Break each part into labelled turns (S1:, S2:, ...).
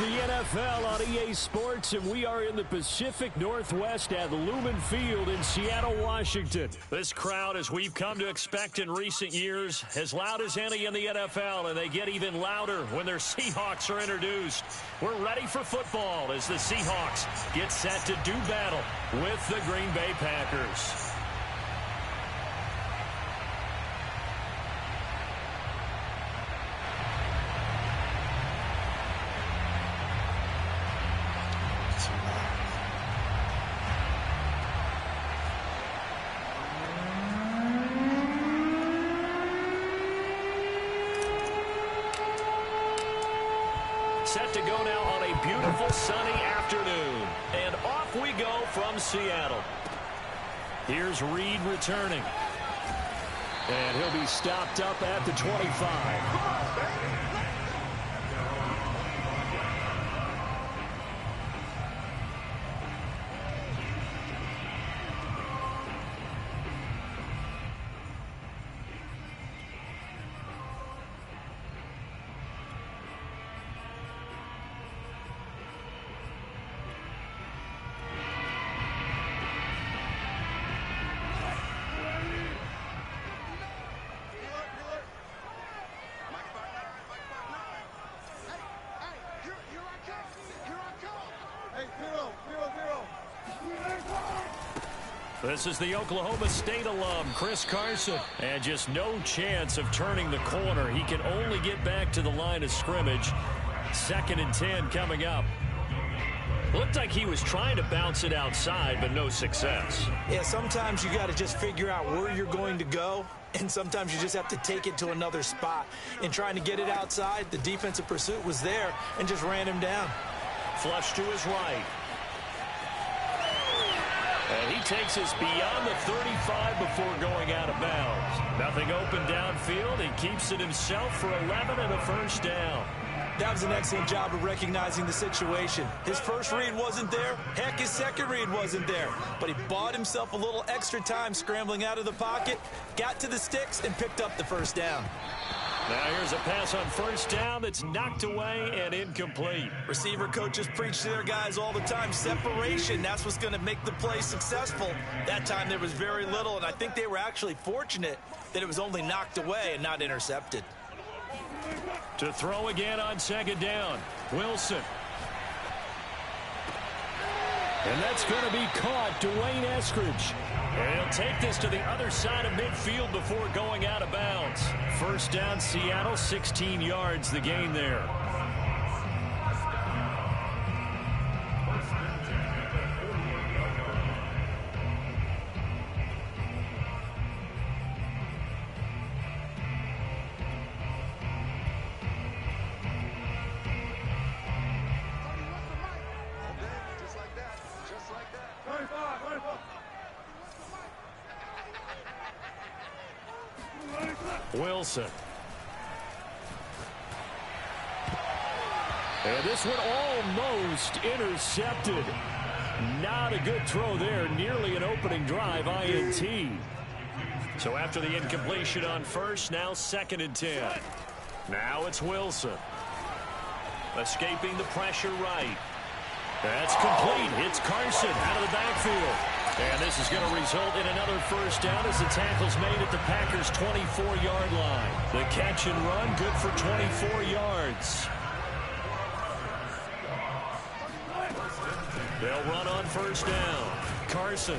S1: the NFL on EA Sports, and we are in the Pacific Northwest at Lumen Field in Seattle, Washington. This crowd, as we've come to expect in recent years, as loud as any in the NFL, and they get even louder when their Seahawks are introduced. We're ready for football as the Seahawks get set to do battle with the Green Bay Packers. Set to go now on a beautiful sunny afternoon. And off we go from Seattle. Here's Reed returning. And he'll be stopped up at the 25. This is the Oklahoma State alum, Chris Carson. And just no chance of turning the corner. He can only get back to the line of scrimmage. 2nd and 10 coming up. Looked like he was trying to bounce it outside, but no success.
S2: Yeah, sometimes you got to just figure out where you're going to go, and sometimes you just have to take it to another spot. In trying to get it outside, the defensive pursuit was there and just ran him down.
S1: Flush to his right. And he takes us beyond the 35 before going out of bounds. Nothing open downfield. He keeps it himself for 11 and a first down.
S2: That was an excellent job of recognizing the situation. His first read wasn't there. Heck, his second read wasn't there. But he bought himself a little extra time scrambling out of the pocket, got to the sticks, and picked up the first down.
S1: Now here's a pass on first down that's knocked away and incomplete.
S2: Receiver coaches preach to their guys all the time. Separation, that's what's going to make the play successful. That time there was very little, and I think they were actually fortunate that it was only knocked away and not intercepted.
S1: To throw again on 2nd down, Wilson. And that's going to be caught, Dwayne Eskridge. And he'll take this to the other side of midfield before going out of bounds. First down, Seattle, 16 yards the gain there. Wilson. And this one almost intercepted. Not a good throw there. Nearly an opening drive, INT. So after the incompletion on first, now 2nd and 10. Now it's Wilson. Escaping the pressure right. That's complete. It's Carson out of the backfield. And this is going to result in another first down as the tackle's made at the Packers' 24-yard line. The catch and run, good for 24 yards. They'll run on first down. Carson.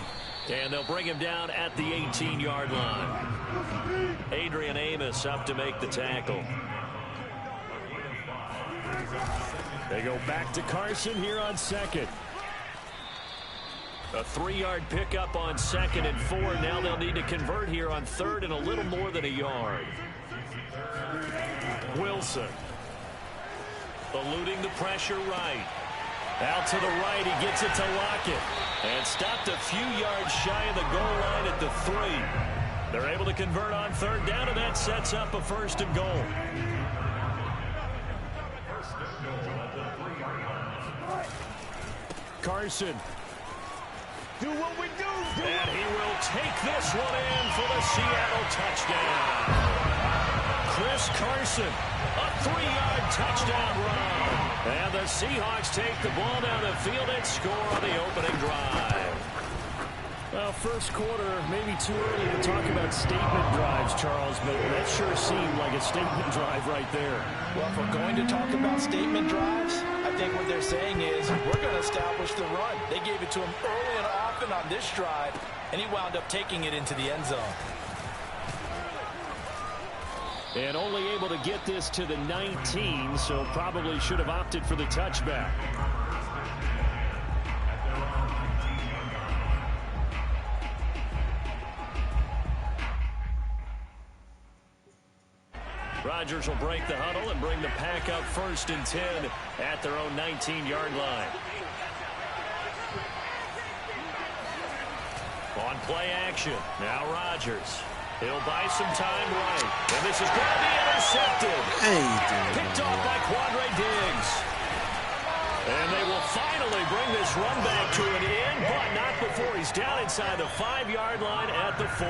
S1: And they'll bring him down at the 18-yard line. Adrian Amos up to make the tackle. They go back to Carson here on 2nd. A 3-yard pickup on 2nd and 4. Now they'll need to convert here on 3rd and a little more than a yard. Wilson. Eluding the pressure right. Out to the right. He gets it to Lockett. And stopped a few yards shy of the goal line at the 3. They're able to convert on 3rd down, and that sets up a 1st and goal. Carson. Do what we do. And he will take this one in for the Seattle touchdown. Chris Carson. A 3-yard touchdown run. And the Seahawks take the ball down the field and score on the opening drive. Well, first quarter, maybe too early to talk about statement drives, Charles, but that sure seemed like a statement drive right there.
S2: Well, if we're going to talk about statement drives, I think what they're saying is we're going to establish the run. They gave it to him early and often on this drive, and he wound up taking it into the end zone.
S1: And only able to get this to the 19, so probably should have opted for the touchback. Rodgers will break the huddle and bring the pack up 1st and 10 at their own 19-yard line. On play action, now Rodgers. He'll buy some time right. And this is going to be intercepted. Picked off by Quandre Diggs. And they will finally bring this run back to an end, but not before he's down inside the 5-yard line at the 4.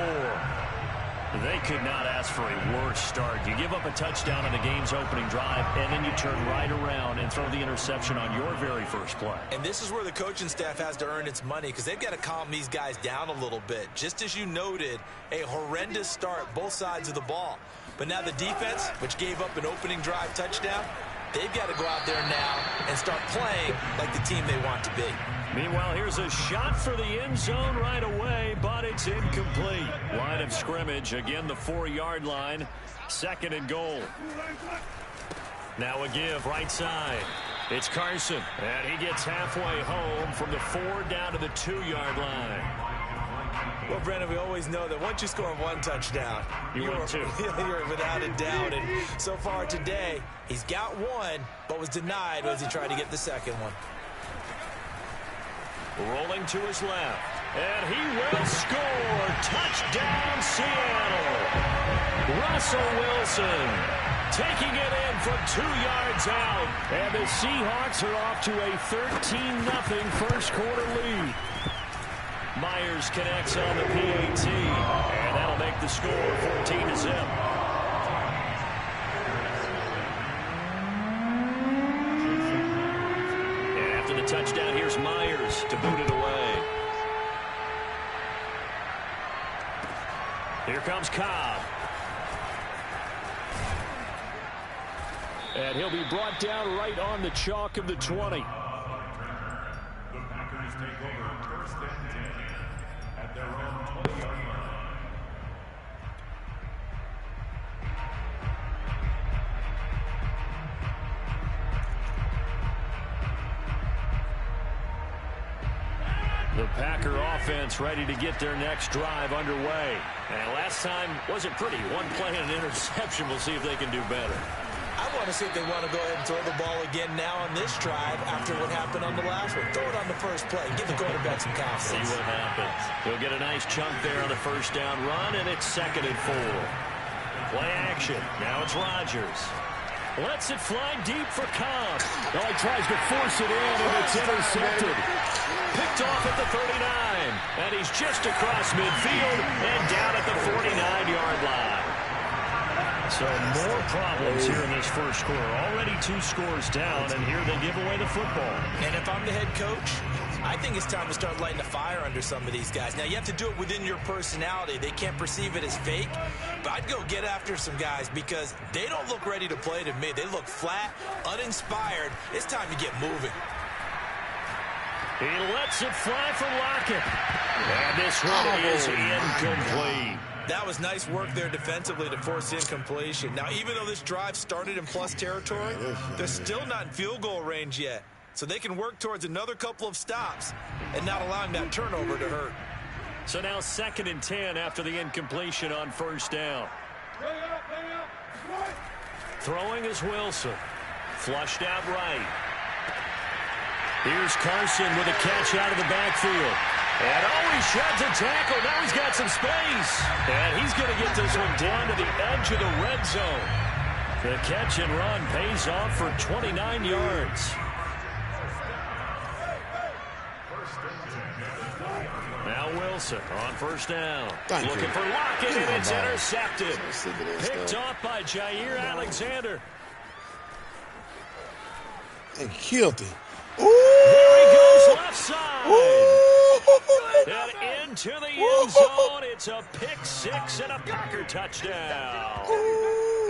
S1: They could not ask for a worse start. You give up a touchdown in the game's opening drive, and then you turn right around and throw the interception on your very first play.
S2: And this is where the coaching staff has to earn its money because they've got to calm these guys down a little bit. Just as you noted, a horrendous start, both sides of the ball. But now the defense, which gave up an opening drive touchdown, they've got to go out there now and start playing like the team they want to be.
S1: Meanwhile, here's a shot for the end zone right away, but it's incomplete. Line of scrimmage, again the 4-yard line, 2nd and goal. Now a give right side. It's Carson, and he gets halfway home from the 4 down to the 2-yard line.
S2: Well, Brennan, we always know that once you score one touchdown,
S1: you're
S2: without a doubt. And so far today, he's got one, but was denied as he tried to get the second one.
S1: Rolling to his left, and he will score. Touchdown, Seattle. Russell Wilson taking it in from 2 yards out, and the Seahawks are off to a 13-0 first quarter lead. Myers connects on the PAT, and that'll make the score 14-0. After the touchdown, here's Myers to boot it away. Here comes Cobb. And he'll be brought down right on the chalk of the 20.
S3: The Packers take over 1st and 10 at their own 20-yard line.
S1: The Packer offense ready to get their next drive underway. And last time wasn't pretty. One play and an interception. We'll see if they can do better.
S2: I want to see if they want to go ahead and throw the ball again now on this drive after what happened on the last one. Throw it on the first play. Give the quarterback some confidence.
S1: See what happens. He'll get a nice chunk there on the 1st down run, and it's 2nd and 4. Play action. Now it's Rodgers. Lets it fly deep for Cobb. Oh, he tries to force it in, and it's intercepted. Picked off at the 39, and he's just across midfield and down at the 49-yard line. So more problems here in this first quarter. Already 2 scores down, and here they give away the football.
S2: And if I'm the head coach, I think it's time to start lighting a fire under some of these guys. Now, you have to do it within your personality. They can't perceive it as fake, but I'd go get after some guys because they don't look ready to play to me. They look flat, uninspired. It's time to get moving.
S1: He lets it fly for Lockett. And this one is incomplete.
S2: That was nice work there defensively to force incompletion. Now, even though this drive started in plus territory, they're still not in field goal range yet. So they can work towards another couple of stops and not allowing that turnover to hurt.
S1: So now 2nd and 10 after the incompletion on 1st down. Throwing is Wilson. Flushed out right. Here's Carson with a catch out of the backfield. And he sheds a tackle. Now he's got some space. And he's going to get this one down to the edge of the red zone. The catch and run pays off for 29 yards. Now Wilson on first down.
S4: Looking
S1: for Lockett, and it's intercepted. Picked off by Jair Alexander.
S4: And killed him.
S1: There he goes left side. And into the end zone. It's a pick six and a Packer touchdown.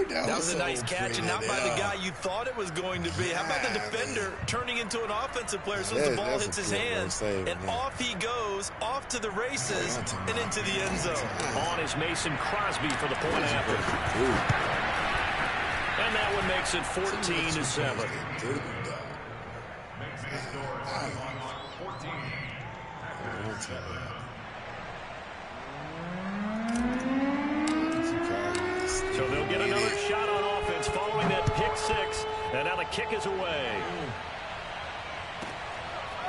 S2: That was a nice catch, and not by the guy you thought it was going to be. How about the defender turning into an offensive player as soon as the ball hits his hands, and off he goes, off to the races, and into the end zone.
S1: On is Mason Crosby for the point after. And that one makes it 14-7. So they'll get another shot on offense following that pick six. And now the kick is away.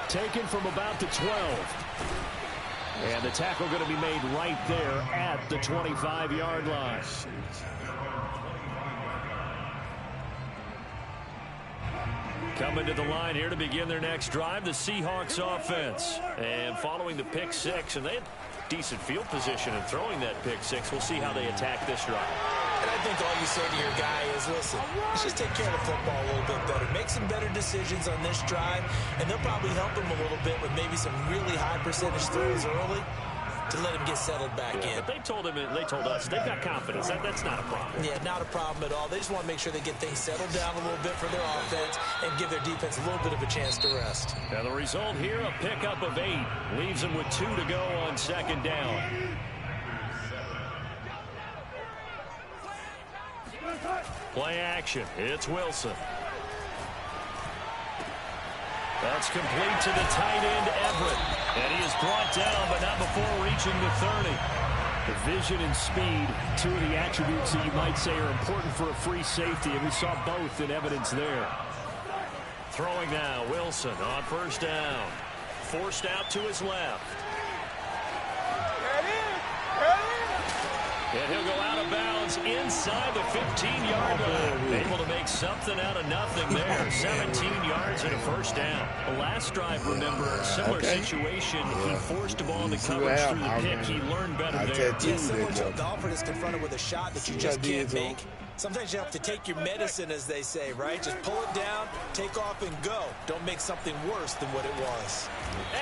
S1: Taken from about the 12. And the tackle going to be made right there at the 25-yard line. Coming to the line here to begin their next drive, the Seahawks offense. And following the pick six, and they had decent field position in throwing that pick six. We'll see how they attack this drive.
S2: And I think all you say to your guy is, listen, let's just take care of the football a little bit better. Make some better decisions on this drive, and they'll probably help him a little bit with maybe some really high percentage throws early to let him get settled back in.
S1: But they told us they've got confidence. That's not a problem.
S2: Yeah, not a problem at all. They just want to make sure they get things settled down a little bit for their offense and give their defense a little bit of a chance to rest.
S1: Now the result here, a pickup of 8. Leaves them with 2 to go on second down. Play action. It's Wilson. That's complete to the tight end, Everett. And he is brought down, but not before reaching the 30. The vision and speed, 2 of the attributes that you might say are important for a free safety, and we saw both in evidence there. Throwing now, Wilson on first down. Forced out to his left. And he'll go out of bounds inside the 15-yard line. Able to make something out of nothing there. 17 yards and a first down. The last drive, remember, similar situation. He forced the ball in the coverage through the pick. He learned better there.
S2: Yeah, similar to a golfer that's confronted with a shot that you just can't make. Sometimes you have to take your medicine, as they say, right? Just pull it down, take off, and go. Don't make something worse than what it was.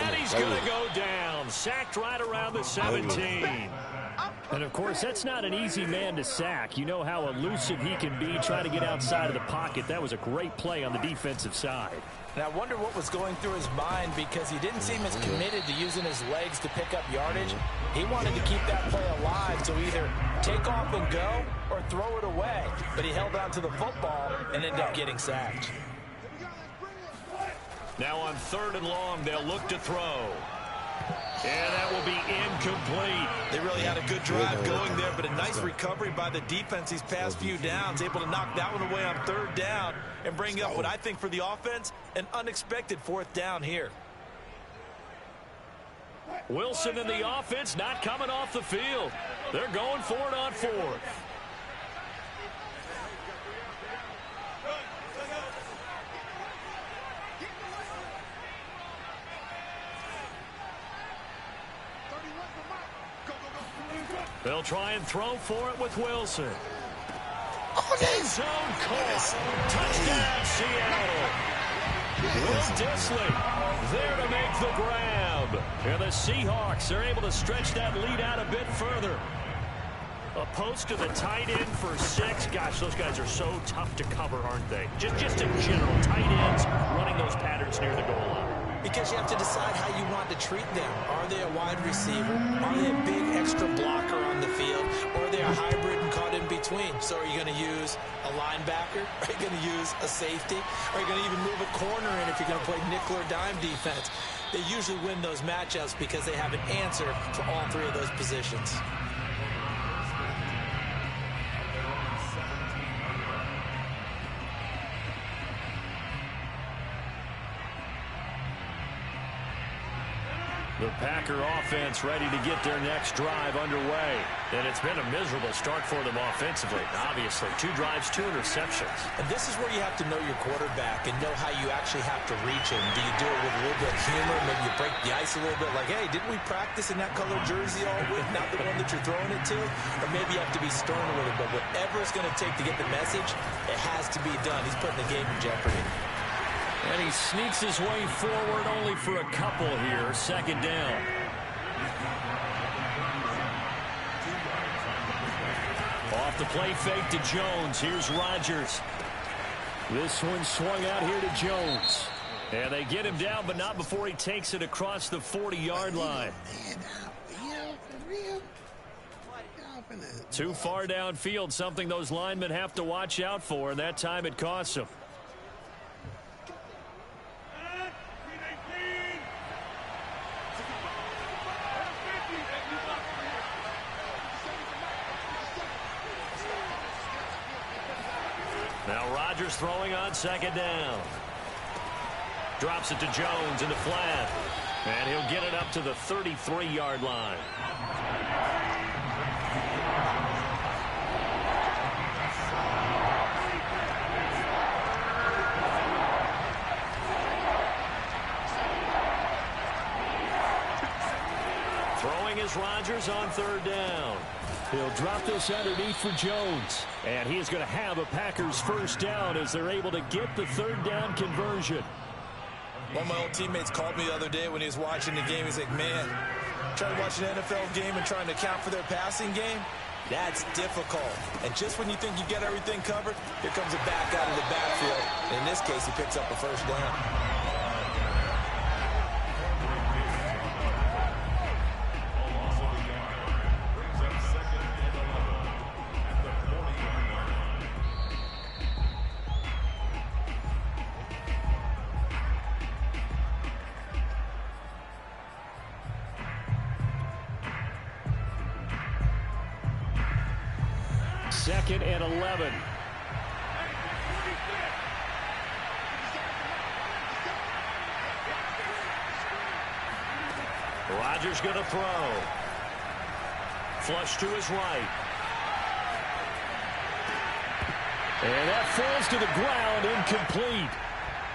S1: And he's going to go down. Sacked right around the 17. And, of course, that's not an easy man to sack. You know how elusive he can be, trying to get outside of the pocket. That was a great play on the defensive side.
S2: And I wonder what was going through his mind, because he didn't seem as committed to using his legs to pick up yardage. He wanted to keep that play alive to either take off and go or throw it away. But he held on to the football and ended up getting sacked.
S1: Now on 3rd and long, they'll look to throw. And that will be incomplete.
S2: They really had a good drive going there, but a nice recovery by the defense these past few downs, able to knock that one away on 3rd down and bring up what I think for the offense, an unexpected 4th down here.
S1: Wilson and the offense not coming off the field. They're going for it on 4th. They'll try and throw for it with Wilson. End zone caught. Touchdown, Seattle. Will Dissly there to make the grab. And the Seahawks are able to stretch that lead out a bit further. A post to the tight end for 6. Gosh, those guys are so tough to cover, aren't they? Just in general, tight ends running those patterns near the goal line.
S2: Because you have to decide how you want to treat them. Are they a wide receiver? Are they a big extra blocker on the field? Or are they a hybrid and caught in between? So are you going to use a linebacker? Are you going to use a safety? Are you going to even move a corner in if you're going to play nickel or dime defense? They usually win those matchups because they have an answer for all 3 of those positions.
S1: The Packer offense ready to get their next drive underway. And it's been a miserable start for them offensively. Obviously, 2 drives, 2 interceptions.
S2: And this is where you have to know your quarterback and know how you actually have to reach him. Do you do it with a little bit of humor? Maybe you break the ice a little bit like, hey, didn't we practice in that color jersey all week? Not the one that you're throwing it to? Or maybe you have to be stern with it. But whatever it's going to take to get the message, it has to be done. He's putting the game in jeopardy.
S1: And he sneaks his way forward only for a couple here. 2nd down. Off the play fake to Jones. Here's Rodgers. This one swung out here to Jones. And they get him down, but not before he takes it across the 40-yard line. Too far downfield, something those linemen have to watch out for, and that time it costs them. Now Rodgers throwing on 2nd down. Drops it to Jones in the flat. And he'll get it up to the 33-yard line. Throwing is Rodgers on 3rd down. He'll drop this underneath for Jones. And he is going to have a Packers 1st down as they're able to get the 3rd down conversion.
S2: One of my old teammates called me the other day when he was watching the game. He's like, man, trying to watch an NFL game and trying to account for their passing game, that's difficult. And just when you think you get everything covered, here comes a back out of the backfield. And in this case, he picks up a 1st down.
S1: Second and 11. Rodgers going to throw. Flush to his right. And that falls to the ground, incomplete.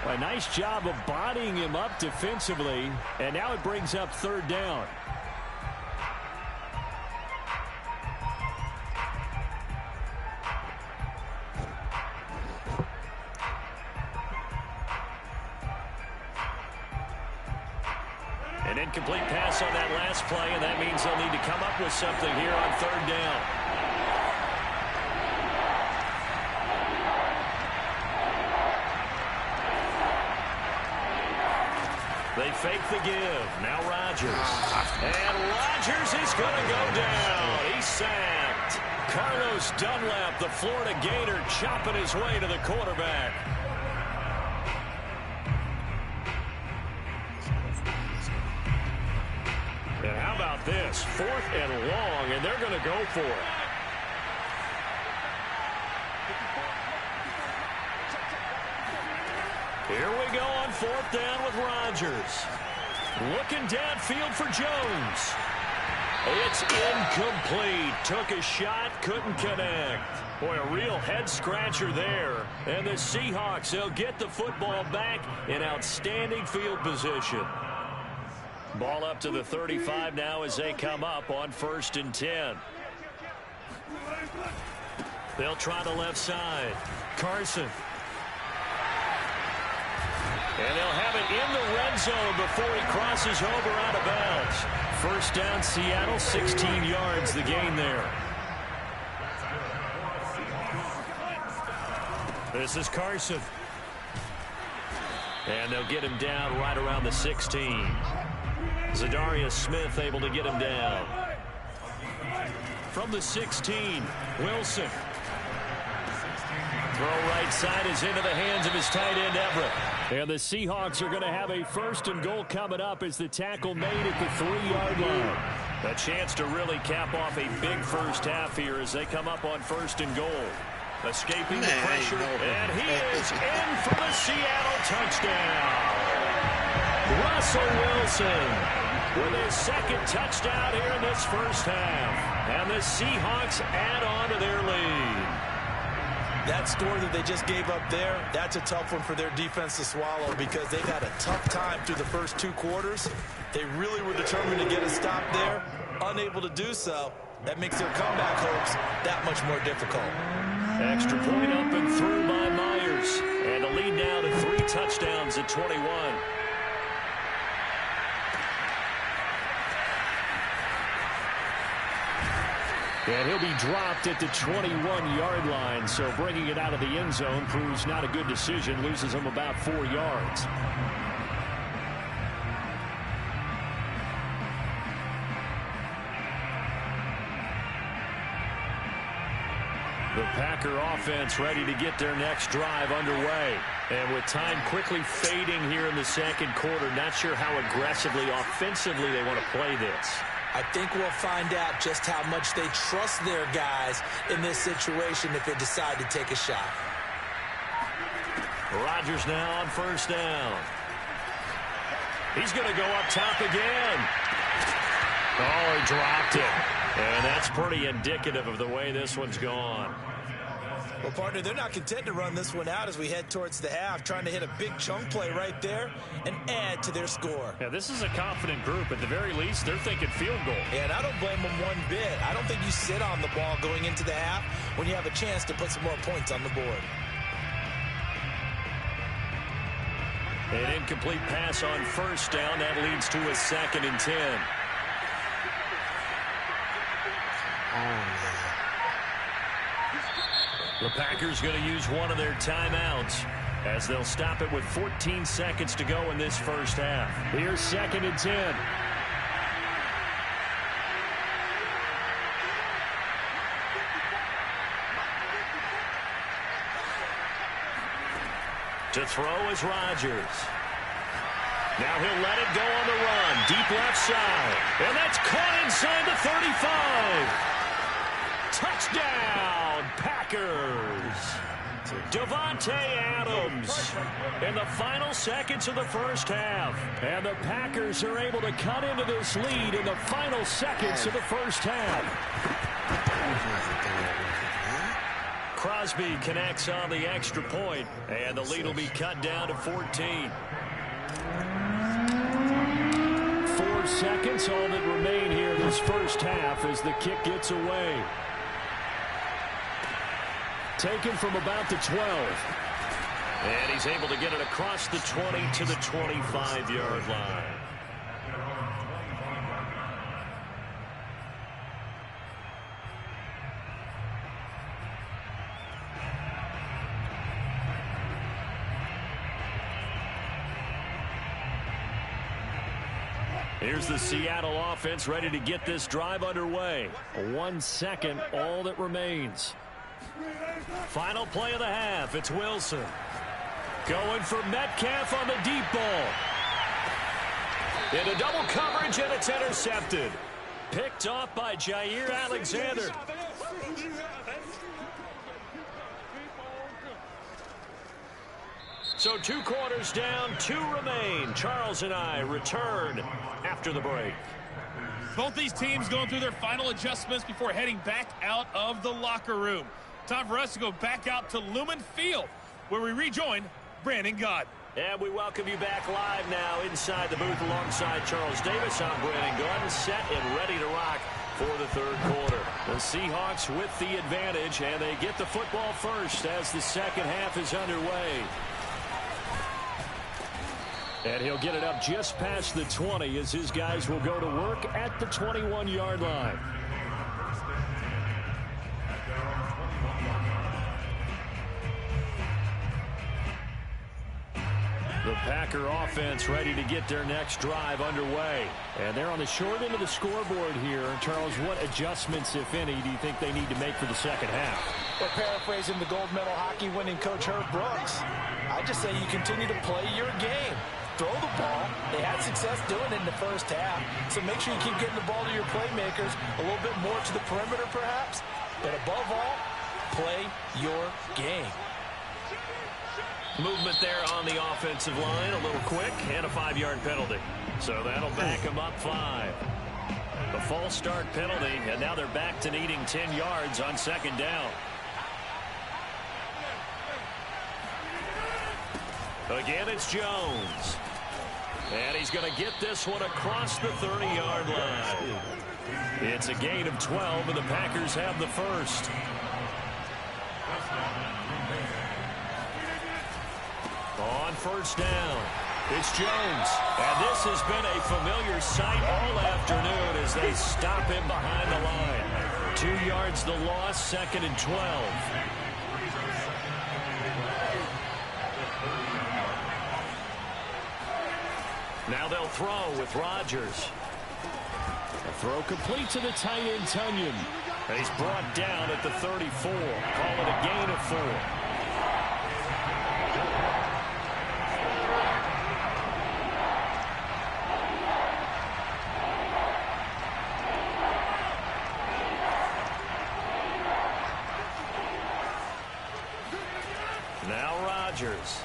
S1: A nice job of bodying him up defensively. And now it brings up 3rd down. An incomplete pass on that last play, and that means they'll need to come up with something here on 3rd down. They fake the give. Now Rodgers. And Rodgers is going to go down. He's sacked. Carlos Dunlap, the Florida Gator, chopping his way to the quarterback. And how about this? 4th and long, and they're going to go for it. Here we go on 4th down with Rodgers. Looking downfield for Jones. It's incomplete. Took a shot, couldn't connect. Boy, a real head-scratcher there. And the Seahawks, they'll get the football back in outstanding field position. Ball up to the 35 now as they come up on 1st and 10. They'll try the left side. Carson. And they'll have it in the red zone before he crosses over out of bounds. 1st down, Seattle, 16 yards, the gain there. This is Carson. And they'll get him down right around the 16. Zadarius Smith able to get him down. From the 16, Wilson. Throw right side is into the hands of his tight end, Everett. And the Seahawks are going to have a 1st and goal coming up as the tackle made at the 3-yard line. A chance to really cap off a big 1st half here as they come up on 1st and goal. Escaping the pressure, and he is in for the Seattle touchdown. Russell Wilson. with his second touchdown here in this first half. And the Seahawks add on to their lead.
S2: That score that they just gave up there, that's a tough one for their defense to swallow because they've had a tough time through the first 2 quarters. They really were determined to get a stop there, unable to do so. That makes their comeback hopes that much more difficult.
S1: Extra point up and through by Myers. And the lead now to 3 touchdowns at 21. And he'll be dropped at the 21-yard line, so bringing it out of the end zone proves not a good decision, loses him about 4 yards. The Packer offense ready to get their next drive underway. And with time quickly fading here in the second quarter, not sure how aggressively, offensively they want to play this.
S2: I think we'll find out just how much they trust their guys in this situation if they decide to take a shot.
S1: Rodgers now on first down. He's going to go up top again. Oh, he dropped it. And that's pretty indicative of the way this one's gone.
S2: Well, partner, they're not content to run this one out as we head towards the half, trying to hit a big chunk play right there and add to their score.
S1: Yeah, this is a confident group. At the very least, they're thinking field goal.
S2: And I don't blame them one bit. I don't think you sit on the ball going into the half when you have a chance to put some more points on the board.
S1: An incomplete pass on first down. That leads to a 2nd and 10. The Packers going to use one of their timeouts as they'll stop it with 14 seconds to go in this first half. Here's 2nd and 10. To throw is Rodgers. Now he'll let it go on the run. Deep left side. And that's caught inside the 35. Touchdown, Packers. Davante Adams in the final seconds of the first half. And the Packers are able to cut into this lead in the final seconds of the first half. Crosby connects on the extra point, and the lead will be cut down to 14. 4 seconds, all that remain here in this first half as the kick gets away. Taken from about the 12. And he's able to get it across the 20 to the 25-yard line. Here's the Seattle offense ready to get this drive underway. 1 second, all that remains. Final play of the half. It's Wilson. Going for Metcalf on the deep ball. Into double coverage, and it's intercepted. Picked off by Jair Alexander. So 2 quarters down, 2 remain. Charles and I return after the break.
S5: Both these teams going through their final adjustments before heading back out of the locker room. Time for us to go back out to Lumen Field, where we rejoin Brandon Gott.
S1: And we welcome you back live now inside the booth alongside Charles Davis. I'm Brandon Gott, set and ready to rock for the third quarter. The Seahawks with the advantage, and they get the football first as the second half is underway. And he'll get it up just past the 20 as his guys will go to work at the 21-yard line. The Packer offense ready to get their next drive underway. And they're on the short end of the scoreboard here. Charles, what adjustments, if any, do you think they need to make for the second half?
S2: Well, paraphrasing the gold medal hockey winning coach Herb Brooks, I just say you continue to play your game. Throw the ball. They had success doing it in the first half. So make sure you keep getting the ball to your playmakers, a little bit more to the perimeter perhaps. But above all, play your game.
S1: Movement there on the offensive line, a little quick, and a 5-yard penalty. So that'll back them up 5. A false start penalty, and now they're back to needing 10 yards on second down. Again, it's Jones. And he's going to get this one across the 30-yard line. It's a gain of 12, and the Packers have the first. On first down, it's Jones. And this has been a familiar sight all afternoon as they stop him behind the line. 2 yards the loss, second and 12. Now they'll throw with Rodgers. A throw complete to the tight end, Tunyon. He's brought down at the 34. Call it a gain of 4. Now Rodgers.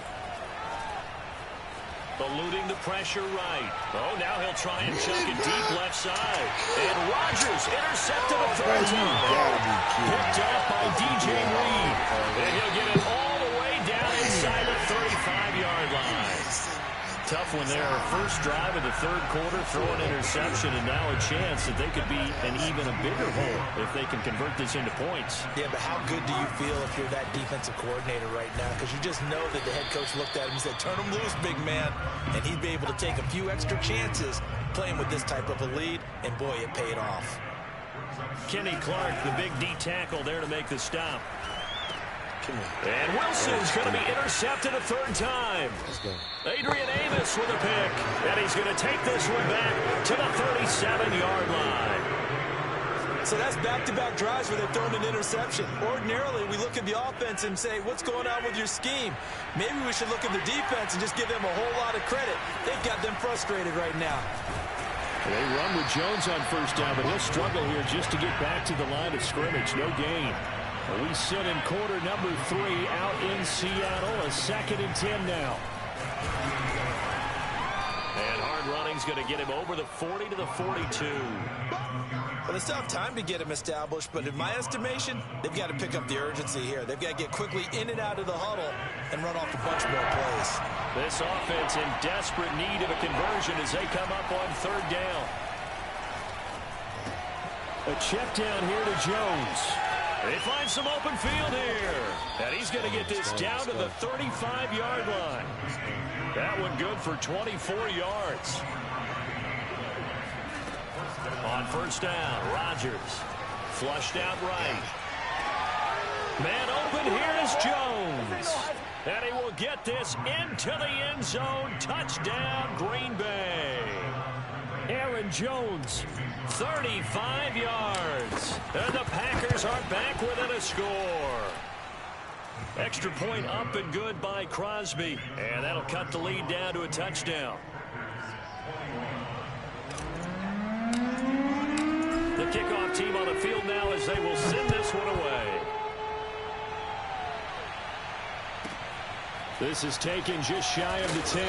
S1: Eluding the pressure right. Oh, now he'll try and chuck it deep left side. And Rodgers intercepted a third time. Picked up by DJ Reed. And he'll get it all the way down inside the 35-yard line. Tough one there. First drive of the third quarter, throw an interception, and now a chance that they could be an even a bigger hole if they can convert this into points.
S2: Yeah, but how good do you feel if you're that defensive coordinator right now? Because you just know that the head coach looked at him and said, turn him loose, big man. And he'd be able to take a few extra chances playing with this type of a lead, and boy, it paid off.
S1: Kenny Clark, the big D tackle there to make the stop. And Wilson's going to be intercepted a third time. Adrian Amos with a pick. And he's going to take this one back to the 37-yard line.
S2: So that's back-to-back drives where they've thrown an interception. Ordinarily, we look at the offense and say, what's going on with your scheme? Maybe we should look at the defense and just give them a whole lot of credit. They've got them frustrated right now.
S5: They run with Jones on first down, but he'll struggle here just to get back to the line of scrimmage. No gain. We sit in quarter number 3 out in Seattle. A 2nd and 10 now.
S1: And hard running's going to get him over the 40 to the 42.
S2: Well, it's tough time to get him established, but in my estimation, they've got to pick up the urgency here. They've got to get quickly in and out of the huddle and run off a bunch more plays.
S1: This offense in desperate need of a conversion as they come up on third down.
S5: A check down here to Jones.
S1: They find some open field here. And he's going to get this down to the 35-yard line. That one good for 24 yards. On first down, Rodgers. Flushed out right. Man open, here is Jones. And he will get this into the end zone. Touchdown, Green Bay. Aaron Jones, 35 yards. And the Packers are back within a score. Extra point up and good by Crosby. And that'll cut the lead down to a touchdown. The kickoff team on the field now as they will send this one away.
S5: This is taken just shy of the 10.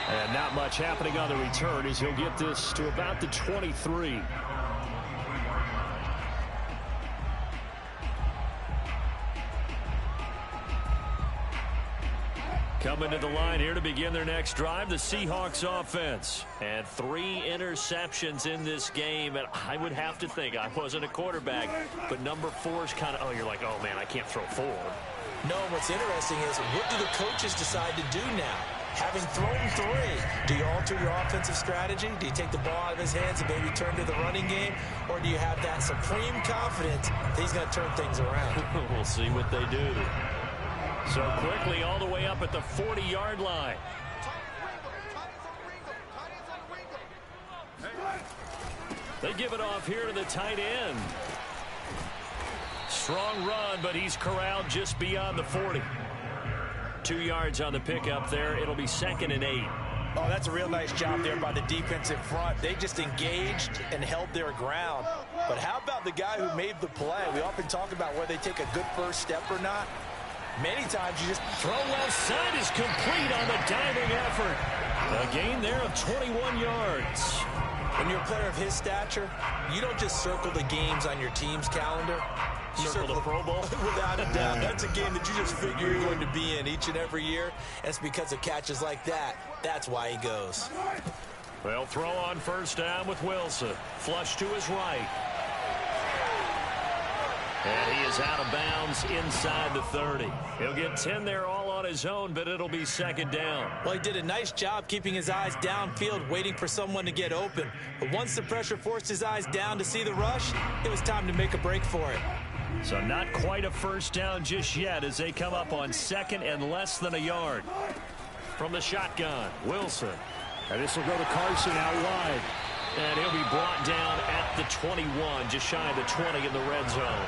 S1: And not much happening on the return as he'll get this to about the 23. Coming to the line here to begin their next drive, the Seahawks offense. And 3 interceptions in this game. And I would have to think, I wasn't a quarterback, but number 4 is kind of, you're like, oh, man, I can't throw 4.
S2: No, what's interesting is what do the coaches decide to do now? Having thrown 3, do you alter your offensive strategy? Do you take the ball out of his hands and maybe turn to the running game? Or do you have that supreme confidence that he's going to turn things around?
S1: We'll see what they do. So quickly all the way up at the 40-yard line. They give it off here to the tight end. Strong run, but he's corralled just beyond the 40. 2 yards on the pickup there. It'll be 2nd and 8.
S2: Oh, that's a real nice job there by the defensive front. They just engaged and held their ground. But how about the guy who made the play? We often talk about whether they take a good first step or not. Many times you just
S1: throw left side is complete on the diving effort. A gain there of 21 yards.
S2: When you're a player of his stature, you don't just circle the games on your team's calendar. You circle the Pro Bowl. Without a doubt. That's a game that you just figure you're going to be in each and every year. And it's because of catches like that. That's why he goes.
S1: They'll throw on first down with Wilson. Flush to his right. And he is out of bounds inside the 30. He'll get 10 there all on his own, but it'll be second down.
S2: Well, he did a nice job keeping his eyes downfield, waiting for someone to get open. But once the pressure forced his eyes down to see the rush, it was time to make a break for it.
S1: So not quite a first down just yet as they come up on second and less than a yard. From the shotgun, Wilson.
S5: And this will go to Carson out wide.
S1: And he'll be brought down at the 21, just shy of the 20 in the red zone.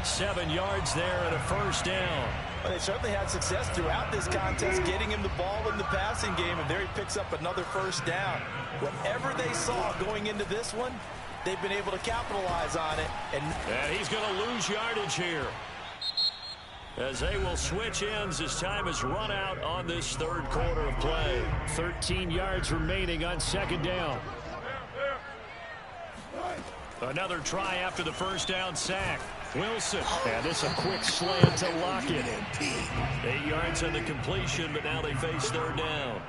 S1: 7 yards there and a first down.
S2: Well, they certainly had success throughout this contest, getting him the ball in the passing game, and there he picks up another first down. Whatever they saw going into this one, they've been able to capitalize on it.
S1: And he's going to lose yardage here, as they will switch ends as time has run out on this third quarter of play.
S5: 13 yards remaining on second down.
S1: Another try after the first down sack. Wilson.
S5: And this a quick slant to lock it.
S1: 8 yards on the completion, but now they face third down.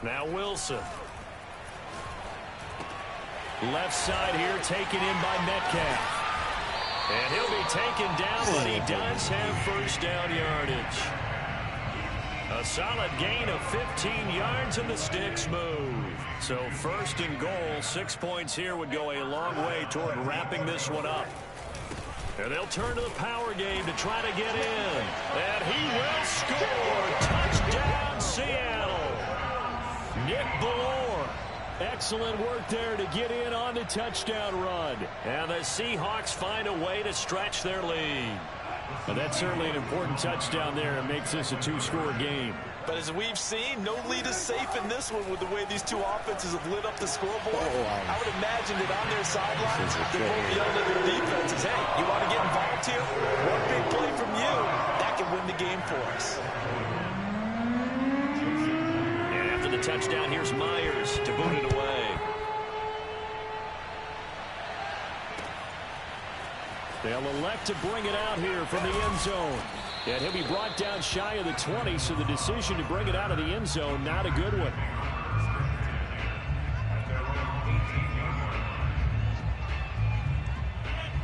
S1: Now Wilson. Left side here taken in by Metcalf. And he'll be taken down, but he does have first down yardage. A solid gain of 15 yards and the sticks move. So first and goal, 6 points here would go a long way toward wrapping this one up. And they'll turn to the power game to try to get in. And he will score. Touchdown, Seattle. Nick Ballore. Excellent work there to get in on the touchdown run. And the Seahawks find a way to stretch their lead.
S5: Well, that's certainly an important touchdown there. It makes this a 2-score game.
S2: But as we've seen, no lead is safe in this one with the way these two offenses have lit up the scoreboard. I would imagine that on their sidelines, they're both yelling at their defenses, hey, you want to get involved here? One big play from you, that can win the game for us.
S1: And after the touchdown, here's Myers to boot it away.
S5: They'll elect to bring it out here from the end zone. And he'll be brought down shy of the 20, so the decision to bring it out of the end zone, not a good one.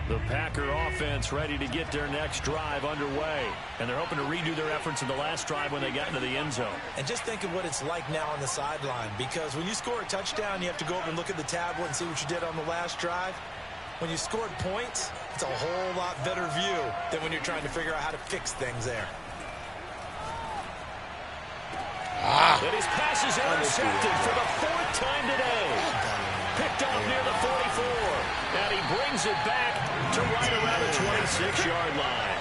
S1: The Packer offense ready to get their next drive underway. And they're hoping to redo their efforts in the last drive when they got into the end zone.
S2: And just think of what it's like now on the sideline, because when you score a touchdown, you have to go over and look at the tablet and see what you did on the last drive. When you scored points, it's a whole lot better view than when you're trying to figure out how to fix things there.
S1: And his pass is intercepted for the 4th time today. Picked off near the 44. And he brings it back to right around the 26-yard line.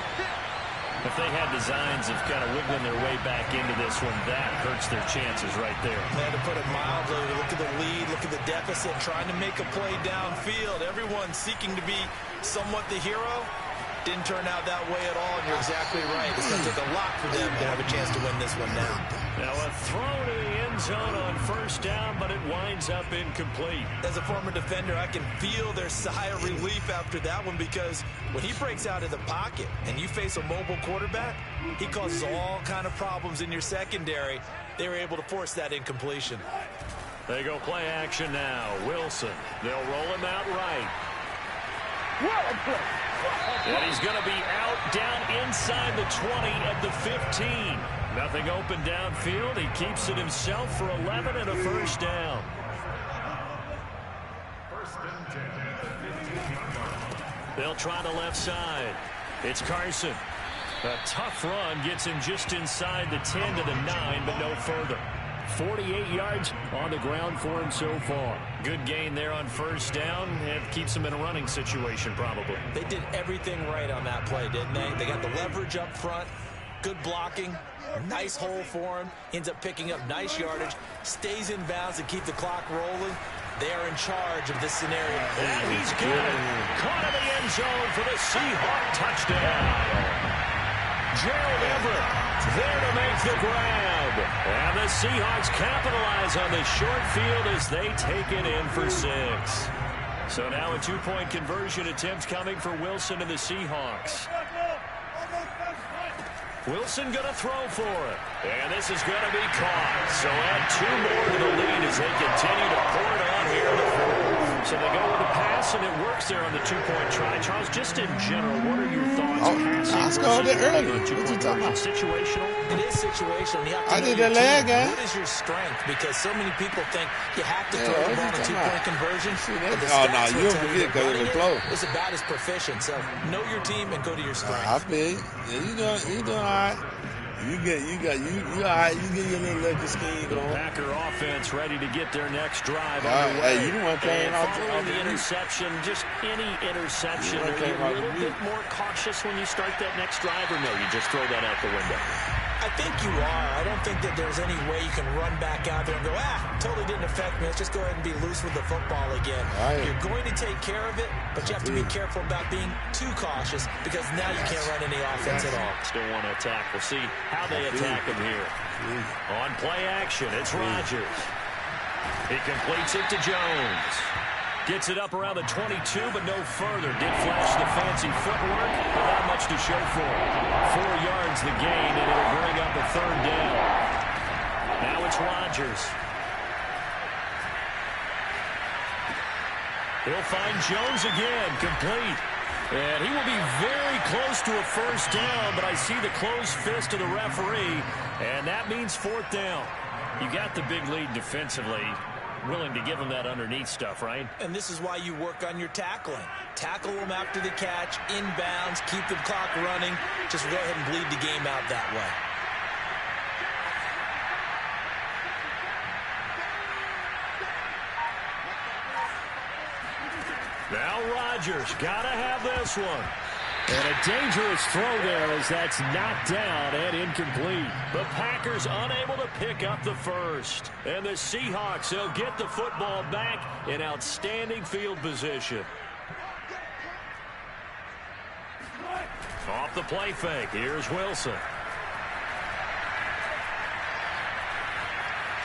S1: If they had designs of kind of wiggling their way back into this one, that hurts their chances right there.
S2: Man, to put it mildly, look at the lead, look at the deficit, trying to make a play downfield. Everyone seeking to be somewhat the hero. Didn't turn out that way at all, and you're exactly right. It's going to take a lot for them to have a chance to win this one now.
S1: Now a throw to the end zone on first down, but it winds up incomplete.
S2: As a former defender, I can feel their sigh of relief after that one, because when he breaks out of the pocket and you face a mobile quarterback, he causes all kind of problems in your secondary. They were able to force that incompletion.
S1: They go play action now. Wilson. They'll roll him out right. And he's going to be out down inside the 20 at the 15. Nothing open downfield. He keeps it himself for 11 and a first down. They'll try the left side. It's Carson. A tough run gets him just inside the 10 to the 9, but no further.
S5: 48 yards on the ground for him so far.
S1: Good gain there on first down. It keeps him in a running situation probably.
S2: They did everything right on that play, didn't they? They got the leverage up front, good blocking, nice hole for him, ends up picking up nice yardage, stays in bounds to keep the clock rolling. They are in charge of this scenario.
S1: And he's good. Caught in the end zone for the Seahawk touchdown. Gerald Everett there to make the grab. And the Seahawks capitalize on the short field as they take it in for 6. So now a 2-point conversion attempt coming for Wilson and the Seahawks. Wilson going to throw for it. And this is going to be caught. So add 2 more to the lead as they continue to pour it on here in the fourth. So they go with the pass, and it works there on the 2-point try. Charles, just in general, what are your thoughts?
S4: I scored it early. What you talking about?
S1: Situational?
S2: It is situational. You have to
S4: I
S2: know
S4: did
S2: your
S4: that leg,
S2: team. What is your strength? Because so many people think you have to throw the ball in a 2-point conversion.
S4: No, you don't forget because it was close.
S2: It's about as proficient. So know your team and go to your strength.
S4: I feel you. Yeah, you doing all right. You all right. You get your little lucky scheme going.
S1: Packer offense ready to get their next drive
S4: Hey,
S1: underway.
S4: you don't want to play
S1: following the interception, just any interception, are you a little bit more cautious when you start that next drive, or no, you just throw that out the window?
S2: I think you are. I don't think that there's any way you can run back out there and go, totally didn't affect me. Let's just go ahead and be loose with the football again.
S4: Right.
S2: You're going to take care of it, but you have to be careful about being too cautious because now you can't run any offense at all.
S1: Still want to attack. We'll see how they attack him here. On play action, it's Rodgers. He completes it to Jones. Gets it up around the 22, but no further. Did flash the fancy footwork, but not much to show for it. 4 yards the gain, and it'll bring up a 3rd down. Now it's Rodgers. He'll find Jones again, complete. And he will be very close to a 1st down, but I see the closed fist of the referee, and that means 4th down. You got the big lead defensively. Willing to give him that underneath stuff, right?
S2: And this is why you work on your tackling. Tackle them after the catch, inbounds, keep the clock running. Just go ahead and bleed the game out that way.
S1: Now Rodgers, gotta have this one. And a dangerous throw there as that's knocked down and incomplete. The Packers unable to pick up the 1st. And the Seahawks, they'll get the football back in outstanding field position. Off the play fake, here's Wilson.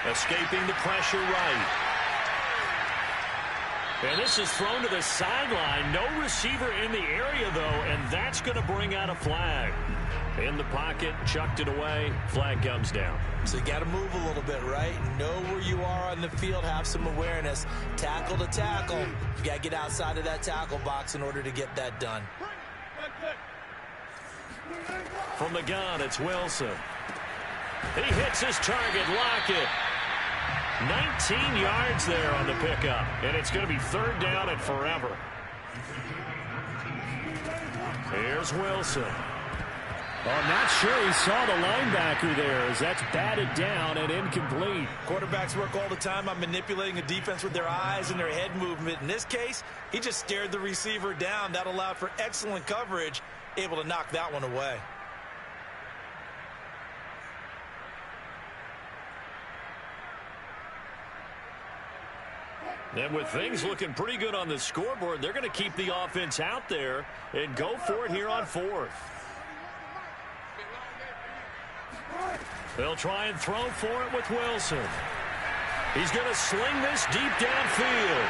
S1: Escaping the pressure right. And this is thrown to the sideline. No receiver in the area, though, and that's going to bring out a flag. In the pocket, chucked it away. Flag comes down.
S2: So you got to move a little bit, right? Know where you are on the field. Have some awareness. Tackle to tackle. You got to get outside of that tackle box in order to get that done.
S1: From the gun, it's Wilson. He hits his target. Lockett. 19 yards there on the pickup, and it's going to be 3rd down and forever. Here's Wilson. I'm not sure he saw the linebacker there as that's batted down and incomplete.
S2: Quarterbacks work all the time on manipulating a defense with their eyes and their head movement. In this case, he just stared the receiver down. That allowed for excellent coverage, able to knock that one away.
S1: And with things looking pretty good on the scoreboard, they're going to keep the offense out there and go for it here on 4th. They'll try and throw for it with Wilson. He's going to sling this deep downfield.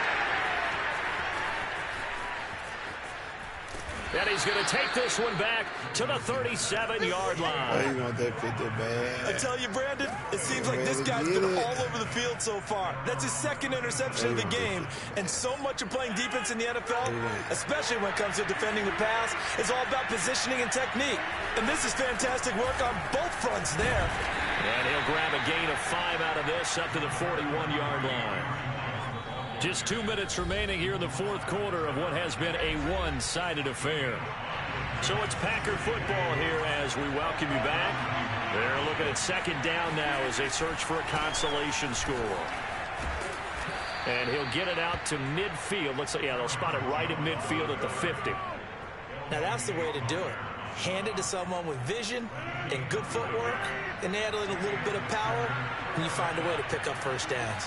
S1: And he's going to take this one back to the 37-yard line.
S4: You want that 50 bad?
S2: I tell you, Brandon, it seems like this guy's been all over the field so far. That's his 2nd interception of the game. And so much of playing defense in the NFL, especially when it comes to defending the pass, is all about positioning and technique. And this is fantastic work on both fronts there.
S1: And he'll grab a gain of 5 out of this up to the 41-yard line. Just 2 minutes remaining here in the 4th quarter of what has been a one-sided affair. So it's Packer football here as we welcome you back. They're looking at 2nd down now as they search for a consolation score. And he'll get it out to midfield. Looks like, they'll spot it right at midfield at the 50.
S2: Now that's the way to do it. Hand it to someone with vision and good footwork, and add in a little bit of power, and you find a way to pick up 1st downs.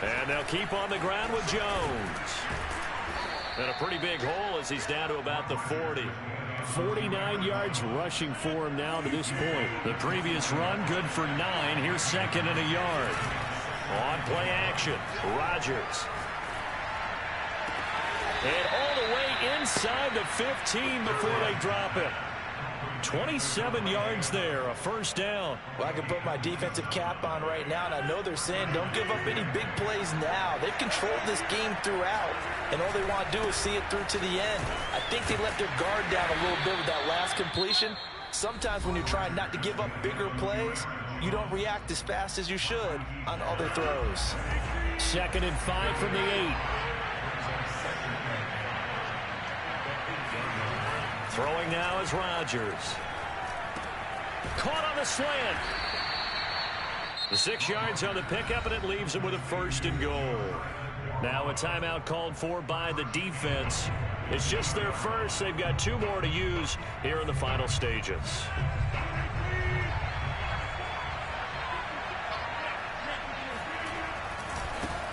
S1: And they'll keep on the ground with Jones. And a pretty big hole as he's down to about the 40.
S5: 49 yards rushing for him now to this point.
S1: The previous run, good for 9. Here's second and a yard. On play action, Rodgers. And all the way inside the 15 before they drop it. 27 yards there, a first down.
S2: Well, I can put my defensive cap on right now, and I know they're saying don't give up any big plays now. They've controlled this game throughout, and all they want to do is see it through to the end. I think they let their guard down a little bit with that last completion. Sometimes when you're trying not to give up bigger plays, you don't react as fast as you should on other throws.
S5: 2nd and 5 from the 8.
S1: Throwing now is Rodgers. Caught on the slant. The 6 yards on the pickup, and it leaves him with a 1st and goal. Now a timeout called for by the defense. It's just their first. They've got 2 more to use here in the final stages.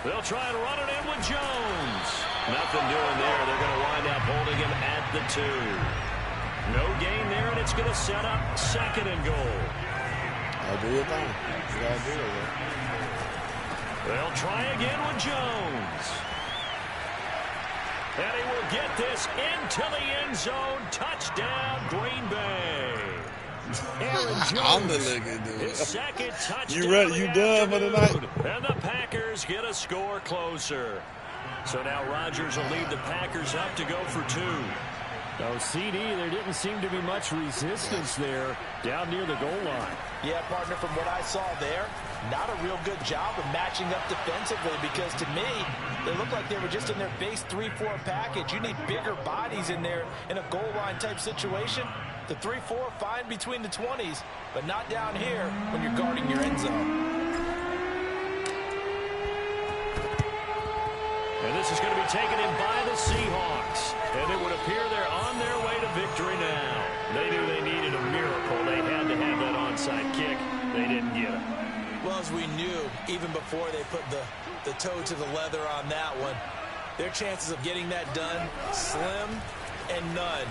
S1: They'll try and run it in with Jones. Nothing doing there. They're going to wind up holding him at the 2. No gain there, and it's going to set up 2nd and goal.
S4: I'll do your thing. You gotta do it, man.
S1: They'll try again with Jones. And he will get this into the end zone. Touchdown, Green Bay. Aaron
S4: I'm the
S1: Jones,
S4: nigga, dude.
S1: his 2nd touchdown.
S4: You ready? You done for the night?
S1: And the Packers get a score closer. So now Rodgers will lead the Packers up to go for 2.
S5: Oh, CD, there didn't seem to be much resistance there down near the goal line.
S2: Yeah, partner, from what I saw there, not a real good job of matching up defensively, because to me, they looked like they were just in their base 3-4 package. You need bigger bodies in there in a goal line type situation. The 3-4, fine between the 20s, but not down here when you're guarding your end zone.
S1: And this is going to be taken in by the Seahawks. And it would appear they're on their way to victory now. They knew they needed a miracle. They had to have that onside kick. They didn't get it.
S2: Well, as we knew, even before they put the toe to the leather on that one, their chances of getting that done, slim and none.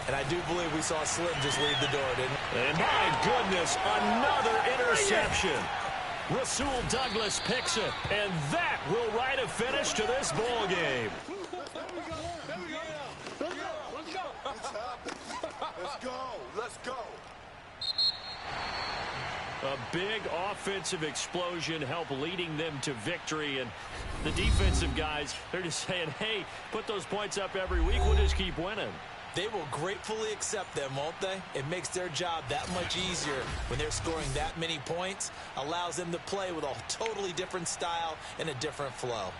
S2: And I do believe we saw Slim just leave the door, didn't we?
S1: And my goodness, another interception. Rasul Douglas picks it, and that will write a finish to this ball game.
S3: Let's go.
S1: A big offensive explosion helped leading them to victory, and the defensive guys, they're just saying, hey, put those points up every week, we'll just keep winning.
S2: They will gratefully accept them, won't they? It makes their job that much easier when they're scoring that many points, allows them to play with a totally different style and a different flow.